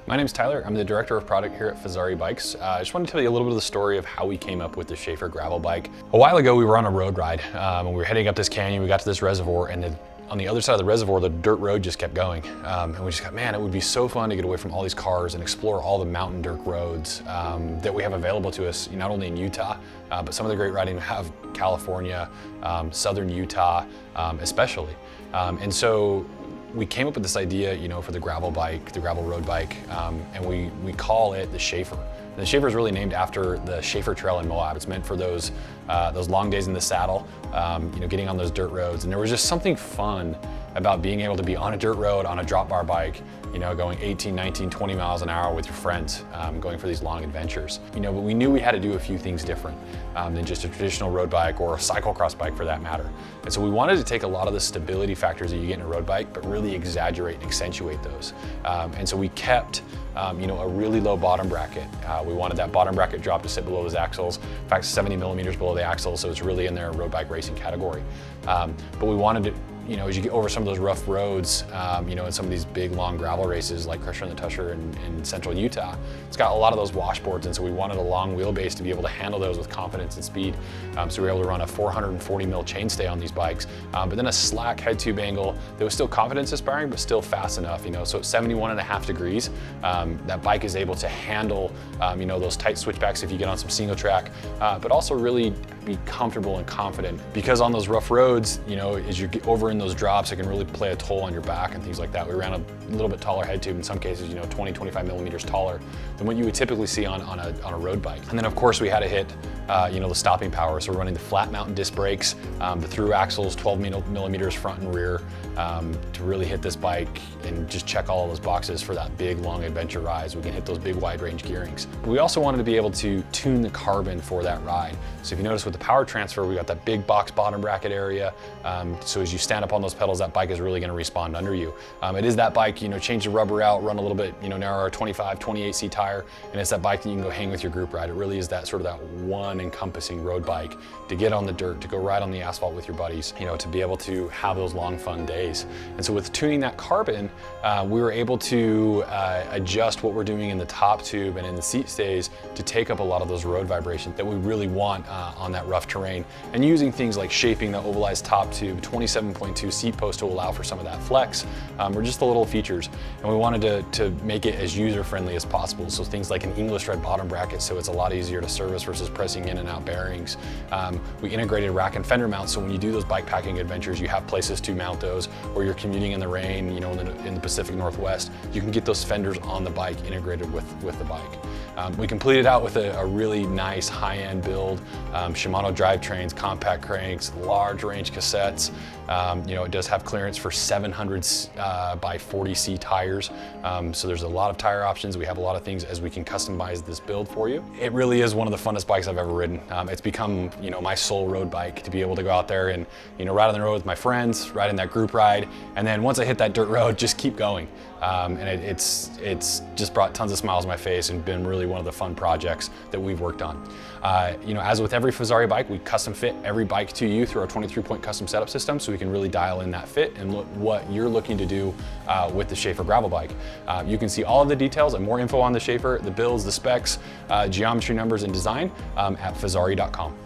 My name's Tyler. I'm the director of product here at Fezzari Bikes. I just wanted to tell you a little bit of the story of how we came up with the Shafer Gravel bike. A while ago, we were on a road ride and we were heading up this canyon. We got to this reservoir, and on the other side of the reservoir, the dirt road just kept going. And we just got, man, it would be so fun to get away from all these cars and explore all the mountain dirt roads that we have available to us, not only in Utah, but some of the great riding we have California, southern Utah, especially. And so we came up with this idea, for the gravel bike, the gravel road bike, and we call it the Shafer. And the Shafer is really named after the Shafer Trail in Moab. It's meant for those long days in the saddle, getting on those dirt roads. And there was just something fun about being able to be on a dirt road on a drop bar bike, going 18, 19, 20 miles an hour with your friends, going for these long adventures. But we knew we had to do a few things different than just a traditional road bike or a cyclocross bike for that matter. And so we wanted to take a lot of the stability factors that you get in a road bike, but really exaggerate and accentuate those. And so we kept a really low bottom bracket. We wanted that bottom bracket drop to sit below those axles. In fact, 70 millimeters below the axle, so it's really in their road bike racing category. But we wanted it, as you get over some of those rough roads, in some of these big long gravel races like Crusher and the Tusher in central Utah, it's got a lot of those washboards, and so we wanted a long wheelbase to be able to handle those with confidence and speed. So we were able to run a 440 mil chainstay on these bikes, but then a slack head tube angle that was still confidence inspiring, but still fast enough, so at 71.5 degrees, that bike is able to handle, those tight switchbacks if you get on some single track, but also really be comfortable and confident, because on those rough roads, as you get over in those drops, it can really play a toll on your back and things like that. We ran a little bit taller head tube, in some cases, 20, 25 millimeters taller than what you would typically see on a road bike. And then of course we had to hit, the stopping power. So we're running the flat mountain disc brakes, the through axles, 12 millimeters front and rear, to really hit this bike and just check all of those boxes for that big long adventure ride. We can hit those big wide range gearings. But we also wanted to be able to tune the carbon for that ride. So if you notice with the power transfer, we got that big box bottom bracket area. So as you stand up on those pedals, that bike is really going to respond under you. It is that bike, change the rubber out, run a little bit, narrower 25, 28C tire, and it's that bike that you can go hang with your group ride. It really is that sort of that one encompassing road bike to get on the dirt, to go ride on the asphalt with your buddies, to be able to have those long fun days. And so with tuning that carbon, we were able to adjust what we're doing in the top tube and in the seat stays to take up a lot of those road vibrations that we really want on that rough terrain. And using things like shaping the ovalized top tube, 27.2 seat post to allow for some of that flex, or just the little features. And we wanted to make it as user-friendly as possible. So things like an English thread bottom bracket, so it's a lot easier to service versus pressing in and out bearings. We integrated rack and fender mounts, so when you do those bike packing adventures, you have places to mount those, or you're commuting in the rain, in the Pacific Northwest, you can get those fenders on the bike integrated with the bike. We completed out with a really nice high-end build, Shimano drivetrains, compact cranks, large range cassettes. It does have clearance for 700 by 40C tires. So there's a lot of tire options. We have a lot of things as we can customize this build for you. It really is one of the funnest bikes I've ever ridden. It's become, my sole road bike, to be able to go out there and, ride on the road with my friends, ride in that group ride. And then once I hit that dirt road, just keep going. And it's just brought tons of smiles on my face and been really one of the fun projects that we've worked on. As with every Fezzari bike, we custom fit every bike to you through our 23-point custom setup system, so we can really dial in that fit and what you're looking to do with the Shafer gravel bike. You can see all of the details and more info on the Shafer, the builds, the specs, geometry numbers, and design at fezzari.com.